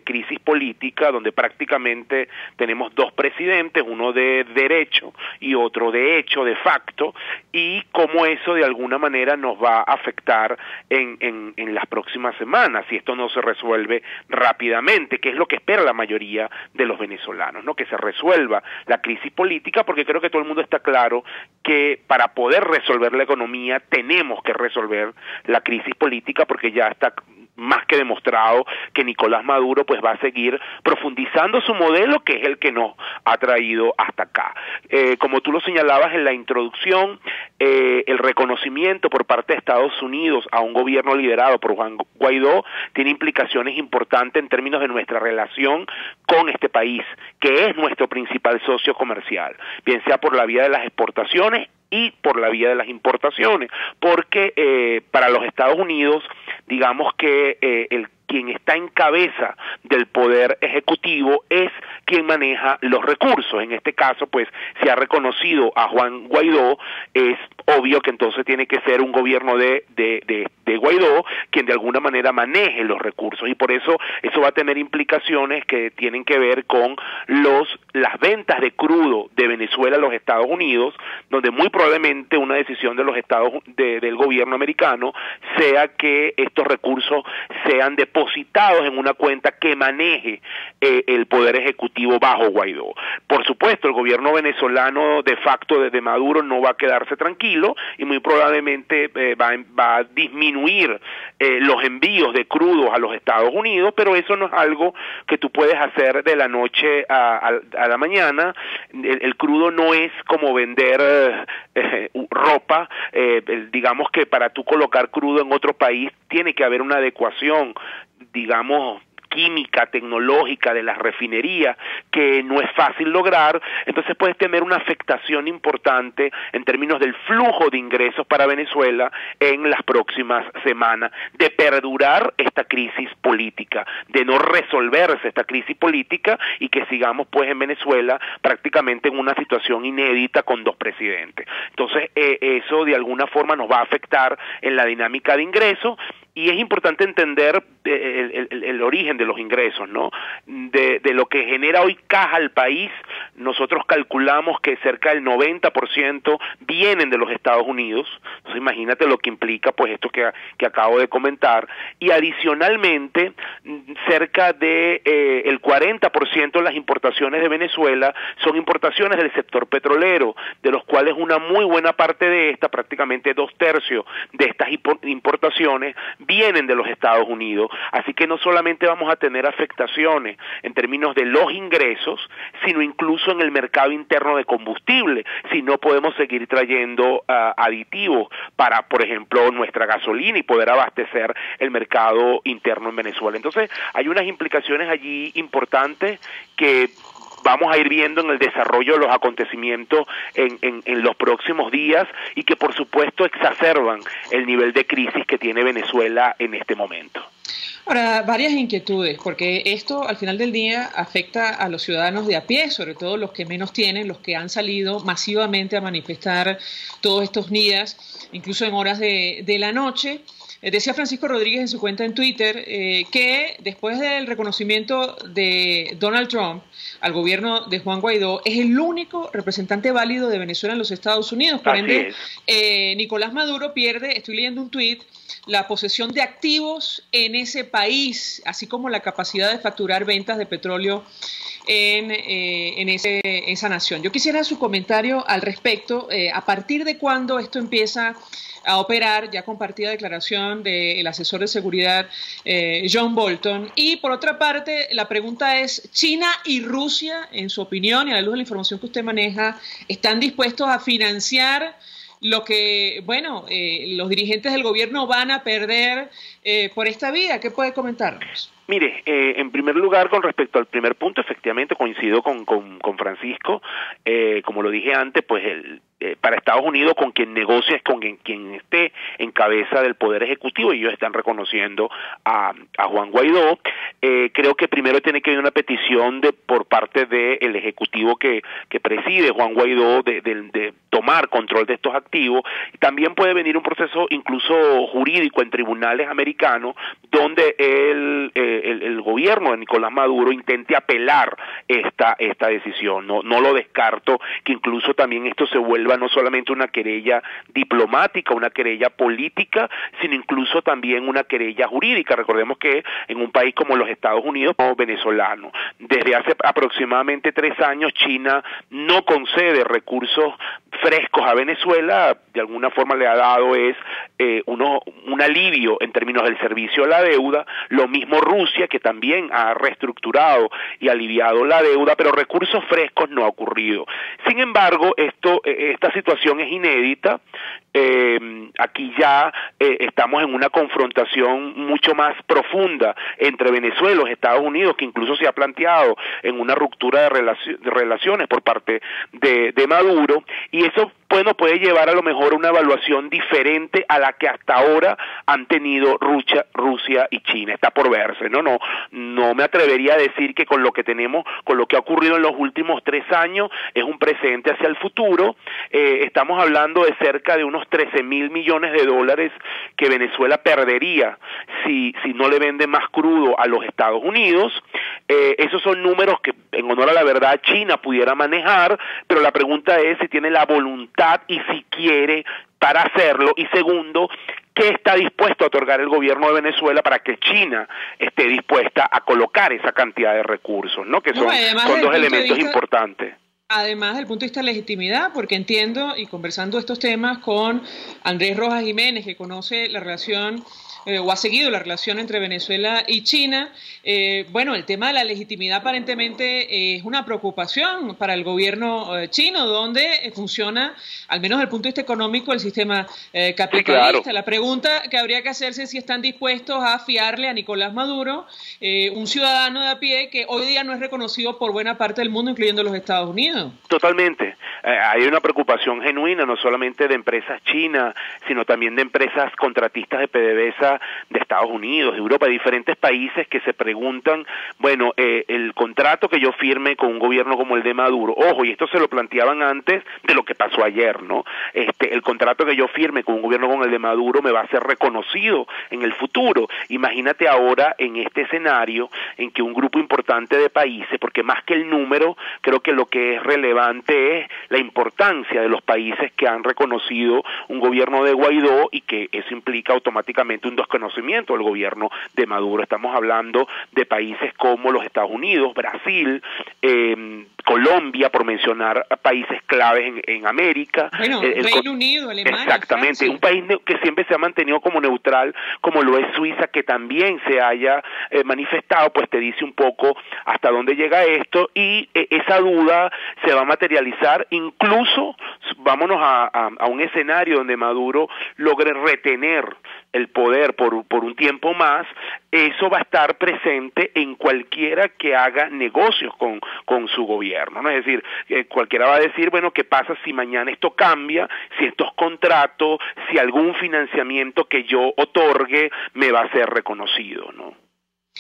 crisis política, donde prácticamente tenemos dos presidentes, uno de derecho y otro de hecho, de facto, y cómo eso de alguna manera nos va a afectar en las próximas semanas si esto no se resuelve rápidamente, que es lo que espera la mayoría de los venezolanos, ¿no? Que se resuelva la crisis política, porque creo que todo el mundo está claro que para poder resolver la economía tenemos que resolver la crisis política, porque ya está más que demostrado que Nicolás Maduro pues va a seguir profundizando su modelo, que es el que nos ha traído hasta acá. Como tú lo señalabas en la introducción, el reconocimiento por parte de Estados Unidos a un gobierno liderado por Juan Guaidó tiene implicaciones importantes en términos de nuestra relación con este país, que es nuestro principal socio comercial, bien sea por la vía de las exportaciones y por la vía de las importaciones, porque para los Estados Unidos, digamos que quien está en cabeza del poder ejecutivo es quien maneja los recursos. En este caso, pues, se ha reconocido a Juan Guaidó, es obvio que entonces tiene que ser un gobierno de Guaidó quien de alguna manera maneje los recursos, y por eso va a tener implicaciones que tienen que ver con las ventas de crudo de Venezuela a los Estados Unidos, donde muy probablemente una decisión de los del gobierno americano sea que estos recursos sean depositados en una cuenta que maneje el poder ejecutivo bajo Guaidó. Por supuesto, el gobierno venezolano de facto desde Maduro no va a quedarse tranquilo y muy probablemente va a disminuir los envíos de crudos a los Estados Unidos, pero eso no es algo que tú puedes hacer de la noche a la mañana. El crudo no es como vender ropa. Digamos que para tú colocar crudo en otro país tiene que haber una adecuación, digamos, química, tecnológica, de las refinerías, que no es fácil lograr. Entonces puedes tener una afectación importante en términos del flujo de ingresos para Venezuela en las próximas semanas, de perdurar esta crisis política, de no resolverse esta crisis política y que sigamos pues en Venezuela prácticamente en una situación inédita con dos presidentes. Entonces eso de alguna forma nos va a afectar en la dinámica de ingresos. Y es importante entender el origen de los ingresos, ¿no? De lo que genera hoy caja al país. Nosotros calculamos que cerca del 90% vienen de los Estados Unidos. Entonces imagínate lo que implica pues esto que acabo de comentar. Y adicionalmente, cerca de el 40% de las importaciones de Venezuela son importaciones del sector petrolero, de los cuales una muy buena parte de esta, prácticamente 2/3 de estas importaciones, vienen de los Estados Unidos. Así que no solamente vamos a tener afectaciones en términos de los ingresos, sino incluso en el mercado interno de combustible, si no podemos seguir trayendo aditivos para, por ejemplo, nuestra gasolina y poder abastecer el mercado interno en Venezuela. Entonces, hay unas implicaciones allí importantes que vamos a ir viendo en el desarrollo de los acontecimientos en los próximos días y que por supuesto exacerban el nivel de crisis que tiene Venezuela en este momento. Ahora, varias inquietudes, porque esto al final del día afecta a los ciudadanos de a pie, sobre todo los que menos tienen, los que han salido masivamente a manifestar todos estos días, incluso en horas de la noche. Decía Francisco Rodríguez en su cuenta en Twitter que después del reconocimiento de Donald Trump al gobierno de Juan Guaidó, es el único representante válido de Venezuela en los Estados Unidos. Por ende, Nicolás Maduro pierde, estoy leyendo un tuit, la posesión de activos en ese país, así como la capacidad de facturar ventas de petróleo en esa nación. Yo quisiera su comentario al respecto. ¿A partir de cuándo esto empieza a operar? Ya compartida declaración del asesor de seguridad John Bolton. Y por otra parte, la pregunta es, ¿China y Rusia, en su opinión y a la luz de la información que usted maneja, están dispuestos a financiar lo que, bueno, los dirigentes del gobierno van a perder por esta vía? ¿Qué puede comentarnos? Mire, en primer lugar, con respecto al primer punto, efectivamente coincido con Francisco. Como lo dije antes, pues para Estados Unidos con quien negocia es con quien esté en cabeza del Poder Ejecutivo, y ellos están reconociendo a Juan Guaidó. Creo que primero tiene que haber una petición por parte del Ejecutivo que preside Juan Guaidó de tomar control de estos activos. También puede venir un proceso incluso jurídico en tribunales americanos donde el gobierno de Nicolás Maduro intente apelar esta decisión. No lo descarto, que incluso también esto se vuelva no solamente una querella diplomática, una querella política, sino incluso también una querella jurídica. Recordemos que en un país como los Estados Unidos, como venezolano, desde hace aproximadamente 3 años China no concede recursos frescos a Venezuela. De alguna forma le ha dado un alivio en términos del servicio a la deuda. Lo mismo Rusia, que también ha reestructurado y aliviado la deuda, pero recursos frescos no ha ocurrido. Sin embargo, esta situación es inédita. Aquí ya estamos en una confrontación mucho más profunda entre Venezuela y los Estados Unidos, que incluso se ha planteado en una ruptura de relaciones por parte de Maduro, y eso puede llevar a lo mejor a una evaluación diferente a la que hasta ahora han tenido Rusia y China. Está por verse, no me atrevería a decir que con lo que tenemos, con lo que ha ocurrido en los últimos 3 años, es un precedente hacia el futuro. Estamos hablando de cerca de unos 13.000 millones de dólares que Venezuela perdería si no le vende más crudo a los Estados Unidos. Esos son números que, en honor a la verdad, China pudiera manejar, pero la pregunta es si tiene la voluntad y si quiere para hacerlo, y segundo, ¿qué está dispuesto a otorgar el gobierno de Venezuela para que China esté dispuesta a colocar esa cantidad de recursos, que son dos elementos importantes? Además, desde el punto de vista de legitimidad, porque entiendo, y conversando estos temas con Andrés Rojas Jiménez, que conoce la relación o ha seguido la relación entre Venezuela y China. Bueno, el tema de la legitimidad aparentemente es una preocupación para el gobierno chino, donde funciona, al menos desde el punto de vista económico, el sistema capitalista. Sí, claro. La pregunta que habría que hacerse es si están dispuestos a fiarle a Nicolás Maduro, un ciudadano de a pie que hoy día no es reconocido por buena parte del mundo, incluyendo los Estados Unidos. Totalmente. Hay una preocupación genuina, no solamente de empresas chinas, sino también de empresas contratistas de PDVSA de Estados Unidos, de Europa, de diferentes países que se preguntan, bueno, el contrato que yo firme con un gobierno como el de Maduro, ojo, y esto se lo planteaban antes de lo que pasó ayer, ¿no? El contrato que yo firme con un gobierno como el de Maduro me va a ser reconocido en el futuro. Imagínate ahora en este escenario en que un grupo importante de países, porque más que el número, creo que lo que es relevante es la importancia de los países que han reconocido un gobierno de Guaidó y que eso implica automáticamente un desconocimiento del gobierno de Maduro. Estamos hablando de países como los Estados Unidos, Brasil, Colombia, por mencionar países claves en América. Bueno, Reino Unido, Alemania, exactamente, Francia. Un país que siempre se ha mantenido como neutral, como lo es Suiza, que también se haya manifestado, pues te dice un poco hasta dónde llega esto, y esa duda se va a materializar, incluso vámonos a un escenario donde Maduro logre retener el poder por un tiempo más. Eso va a estar presente en cualquiera que haga negocios con su gobierno, ¿no? Es decir, cualquiera va a decir, bueno, ¿qué pasa si mañana esto cambia, si estos contratos, si algún financiamiento que yo otorgue me va a ser reconocido, ¿no?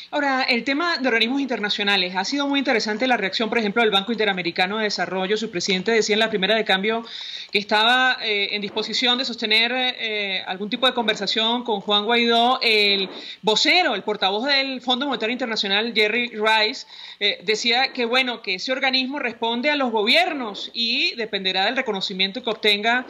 Ahora, el tema de organismos internacionales. Ha sido muy interesante la reacción, por ejemplo, del Banco Interamericano de Desarrollo. Su presidente decía en la primera de cambio que estaba en disposición de sostener algún tipo de conversación con Juan Guaidó. El vocero, el portavoz del Fondo Monetario Internacional, Jerry Rice, decía que, bueno, que ese organismo responde a los gobiernos y dependerá del reconocimiento que obtenga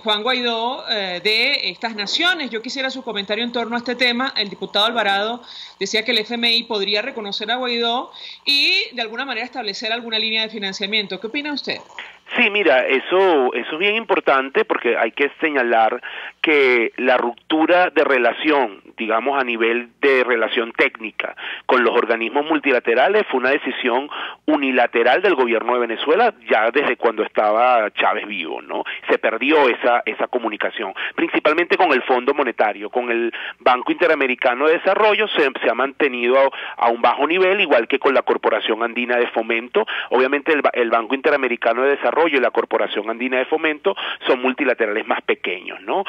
Juan Guaidó de estas naciones. Yo quisiera su comentario en torno a este tema. El diputado Alvarado decía que el FMI podría reconocer a Guaidó y de alguna manera establecer alguna línea de financiamiento. ¿Qué opina usted? Sí, mira, eso es bien importante porque hay que señalar que la ruptura de relación, digamos a nivel de relación técnica con los organismos multilaterales fue una decisión unilateral del gobierno de Venezuela ya desde cuando estaba Chávez vivo, ¿no? Se perdió esa comunicación, principalmente con el Fondo Monetario, con el Banco Interamericano de Desarrollo se ha mantenido a un bajo nivel, igual que con la Corporación Andina de Fomento. Obviamente el Banco Interamericano de Desarrollo y la Corporación Andina de Fomento son multilaterales más pequeños, ¿no?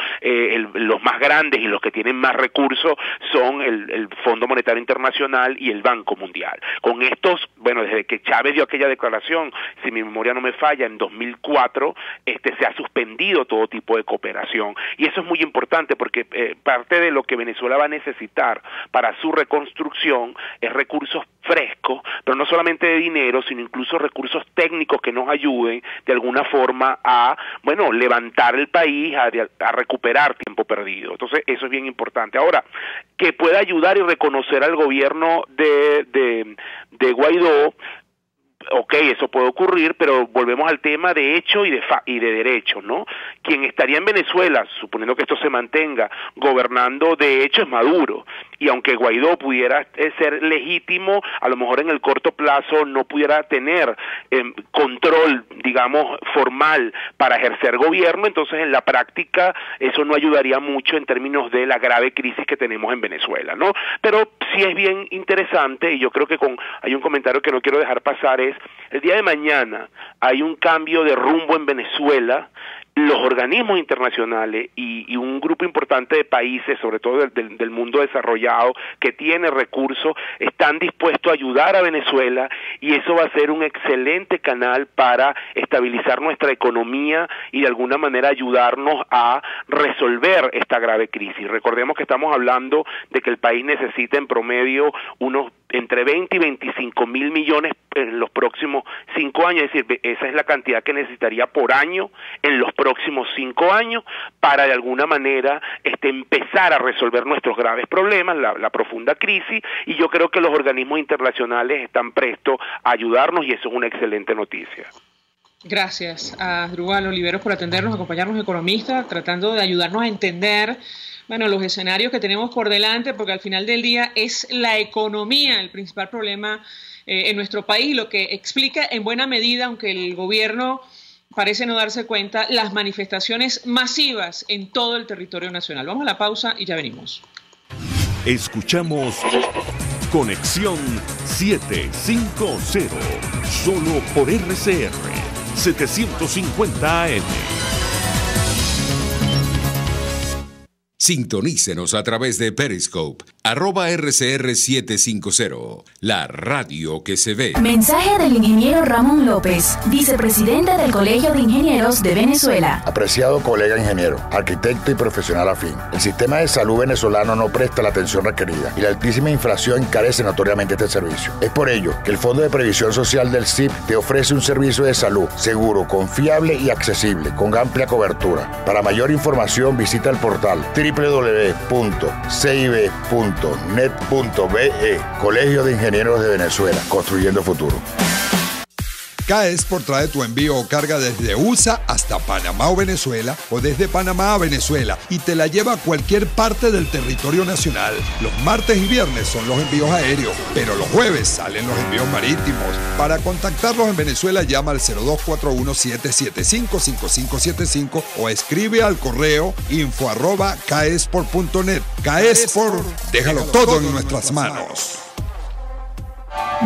Los más grandes y los que tienen más recursos son el Fondo Monetario Internacional y el Banco Mundial. Con estos, bueno, desde que Chávez dio aquella declaración, si mi memoria no me falla, en 2004, se ha suspendido todo tipo de cooperación. Y eso es muy importante porque parte de lo que Venezuela va a necesitar para su reconstrucción es recursos frescos, pero no solamente de dinero, sino incluso recursos técnicos que nos ayuden de alguna forma a, bueno, levantar el país, a recuperar tiempo perdido. Entonces, eso es bien importante. Ahora, que pueda ayudar y reconocer al gobierno de Guaidó, ok, eso puede ocurrir, pero volvemos al tema de hecho y de derecho, ¿no? Quien estaría en Venezuela, suponiendo que esto se mantenga, gobernando de hecho es Maduro, y aunque Guaidó pudiera ser legítimo, a lo mejor en el corto plazo no pudiera tener control, digamos, formal para ejercer gobierno, entonces en la práctica eso no ayudaría mucho en términos de la grave crisis que tenemos en Venezuela, ¿no? Pero sí es bien interesante, y yo creo que hay un comentario que no quiero dejar pasar, es el día de mañana hay un cambio de rumbo en Venezuela. Los organismos internacionales y un grupo importante de países, sobre todo del mundo desarrollado, que tiene recursos, están dispuestos a ayudar a Venezuela, y eso va a ser un excelente canal para estabilizar nuestra economía y de alguna manera ayudarnos a resolver esta grave crisis. Recordemos que estamos hablando de que el país necesita en promedio unos entre 20 y 25 mil millones en los próximos 5 años, es decir, esa es la cantidad que necesitaría por año en los próximos 5 años para de alguna manera empezar a resolver nuestros graves problemas, la profunda crisis, y yo creo que los organismos internacionales están prestos a ayudarnos y eso es una excelente noticia. Gracias a Asdrúbal Oliveros por atendernos, acompañarnos, economista, tratando de ayudarnos a entender, los escenarios que tenemos por delante, porque al final del día es la economía el principal problema en nuestro país, lo que explica en buena medida, aunque el gobierno parece no darse cuenta, las manifestaciones masivas en todo el territorio nacional. Vamos a la pausa y ya venimos. Escuchamos Conexión 750, solo por RCR 750 AM. Sintonícenos a través de Periscope, @RCR750, la radio que se ve. Mensaje del ingeniero Ramón López, vicepresidente del Colegio de Ingenieros de Venezuela. Apreciado colega ingeniero, arquitecto y profesional afín, el sistema de salud venezolano no presta la atención requerida y la altísima inflación encarece notoriamente este servicio. Es por ello que el Fondo de Previsión Social del CIP te ofrece un servicio de salud seguro, confiable y accesible, con amplia cobertura. Para mayor información visita el portal www.cib.net.be, Colegio de Ingenieros de Venezuela, construyendo futuro. K-Export trae tu envío o carga desde USA hasta Panamá o Venezuela, o desde Panamá a Venezuela, y te la lleva a cualquier parte del territorio nacional. Los martes y viernes son los envíos aéreos, pero los jueves salen los envíos marítimos. Para contactarlos en Venezuela llama al 0241-775-5575 o escribe al correo info@kexport.net. K-Export, déjalo todo en nuestras manos.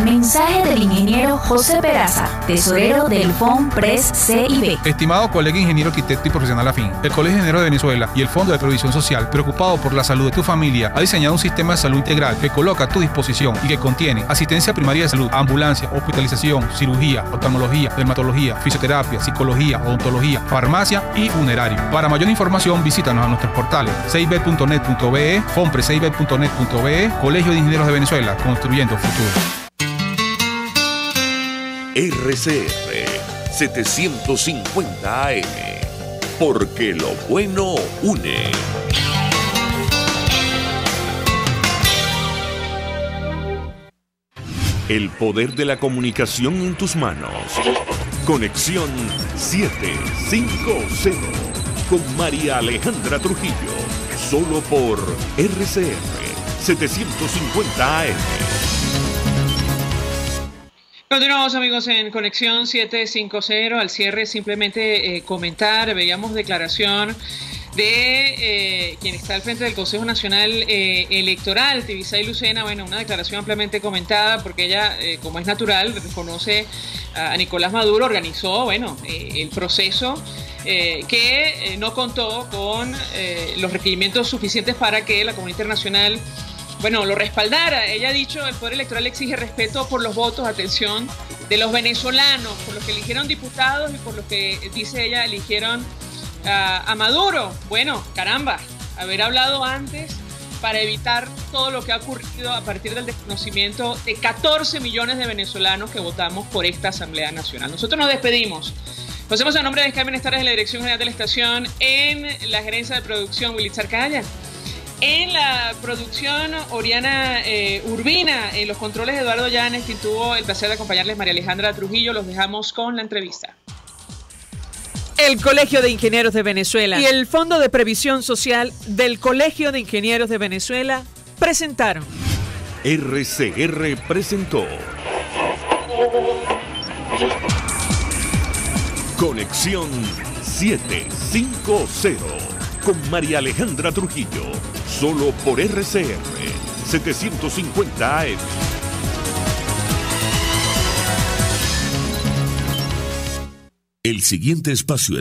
Mensaje del ingeniero José Peraza, tesorero del FONPRES CIB. Estimado colega ingeniero, arquitecto y profesional afín, el Colegio de Ingenieros de Venezuela y el Fondo de Previsión Social, preocupado por la salud de tu familia, ha diseñado un sistema de salud integral que coloca a tu disposición y que contiene asistencia primaria de salud, ambulancia, hospitalización, cirugía, oftalmología, dermatología, fisioterapia, psicología, odontología, farmacia y funerario. Para mayor información, visítanos a nuestros portales cib.net.be, fonprescib.net.be, Colegio de Ingenieros de Venezuela, construyendo futuro. RCR 750 AM, porque lo bueno une. El poder de la comunicación en tus manos. Conexión 750 con María Alejandra Trujillo, solo por RCR 750 AM. Continuamos, amigos, en Conexión 750. Al cierre, simplemente comentar, veíamos declaración de quien está al frente del Consejo Nacional Electoral, Tibisay Lucena. Bueno, una declaración ampliamente comentada porque ella, como es natural, reconoce a Nicolás Maduro, organizó, el proceso que no contó con los requerimientos suficientes para que la comunidad internacional lo respaldara. Ella ha dicho, el Poder Electoral exige respeto por los votos, atención, de los venezolanos, por los que eligieron diputados y por los que, dice ella, eligieron a Maduro. Bueno, caramba, haber hablado antes para evitar todo lo que ha ocurrido a partir del desconocimiento de 14 millones de venezolanos que votamos por esta Asamblea Nacional. Nosotros nos despedimos. Nos hacemos a nombre de Sky Benestares en la Dirección General de la Estación, en la Gerencia de Producción, Willitzar Calla. En la producción, Oriana Urbina, en los controles, Eduardo Llanes, quien tuvo el placer de acompañarles, María Alejandra Trujillo. Los dejamos con la entrevista. El Colegio de Ingenieros de Venezuela y el Fondo de Previsión Social del Colegio de Ingenieros de Venezuela presentaron. RCR presentó Conexión 750 con María Alejandra Trujillo, solo por RCR 750 AM. El siguiente espacio